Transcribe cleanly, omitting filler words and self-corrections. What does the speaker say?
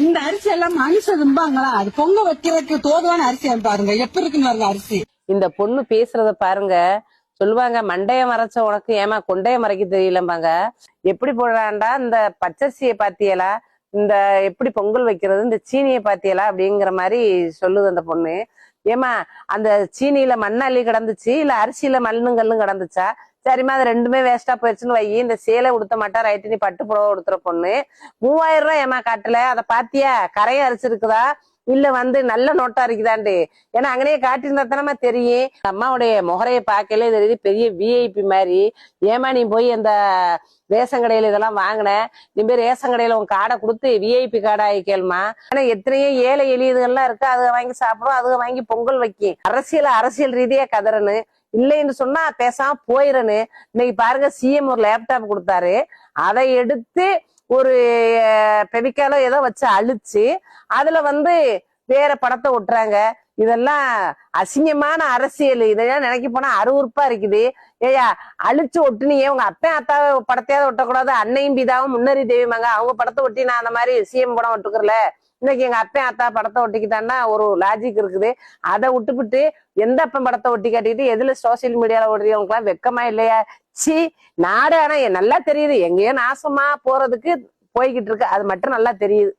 இந்த அரிசி எல்லாம் மனுஷன் தும்பாங்களா? அது பொங்க வைக்கிறதுக்கு தோதுவான அரிசி பாருங்க, எப்படி இருக்குன்னு பாருங்க அரிசி. இந்த பொண்ணு பேசுறத பாருங்க. சொல்லுவாங்க, மண்டைய மறைச்ச உனக்கு ஏமா கொண்டைய மறைக்க தெரியலம்பாங்க. எப்படி போடுறான்டா இந்த பச்சரிசியை பாத்தியலா, இந்த எப்படி பொங்கல் வைக்கிறது, இந்த சீனியை பாத்தியலா அப்படிங்கிற மாதிரி சொல்லுது அந்த பொண்ணு. ஏமா அந்த சீனியில மண்ணள்ளி கிடந்துச்சு இல்ல அரிசியில மண்ணும் கல்லும் கிடந்துச்சா? சரிம்மா அது ரெண்டுமே வேஸ்டா போயிடுச்சுன்னு வை. இந்த சேலை உடுத்த மாட்டா, ரைட்டு நீ பட்டு புடவை உடுத்துற பொண்ணு 3000 ஏமா காட்டுல, அதை பாத்தியா கரைய அரிச்சிருக்குதா இல்ல நல்ல நோட்டா இருக்குதாண்டு? ஏன்னா அங்கனே காட்டியிருந்தா தானமா தெரியும். அம்மாவுடைய முகரைய பார்க்கல தெரியுது பெரிய விஐபி மாதிரி. ஏமா நீ போய் அந்த ரேஷன் கடையில இதெல்லாம் வாங்கின, நீ போய் ரேஷன் கடையில உன் காடை கொடுத்து விஐபி கார்டா ஆயிக்கேள்மா. ஆனா எத்தனையோ ஏழை எளியதுகள்லாம் இருக்கு, அதுக வாங்கி சாப்பிடும், அதுக வாங்கி பொங்கல் வைக்கும். அரசியல் ரீதியா கதறனு இல்லைன்னு சொன்னா பேசாம போயிரனு. இன்னைக்கு பாருங்க, சிஎம் ஒரு லேப்டாப் கொடுத்தாரு, அதை எடுத்து ஒரு பெவிக்காலோ ஏதோ வச்சு அழிச்சு அதுல வேற படத்தை ஒட்டுறாங்க. இதெல்லாம் அசிங்கமான அரசியல். இதெல்லாம் நினைக்க போனா அருவருப்பா இருக்குது. ஏயா அழிச்சு ஒட்டுனீங்க, உங்க அப்பன் அத்தா படத்தையாவது ஒட்டக்கூடாது? அன்னையும் பிதாவும் முன்னறி தெய்வமாங்க, அவங்க படத்தை ஒட்டி நான் அந்த மாதிரி சிஎம் படம் ஒட்டுக்கிறல. இன்னைக்கு எங்க அப்பன் அத்தா படத்தை ஒட்டிக்கிட்டான்னா ஒரு லாஜிக் இருக்குது. அதை விட்டுவிட்டு எந்த அப்பன் படத்தை ஒட்டி காட்டிக்கிட்டு எதுல சோசியல் மீடியால ஓடுறவங்களுக்கு எல்லாம் வெக்கமா இல்லையா? சி நாடு. ஆனா நல்லா தெரியுது எங்கேயோ நாசமா போறதுக்கு போய்கிட்டு இருக்கு, அது மட்டும் நல்லா தெரியுது.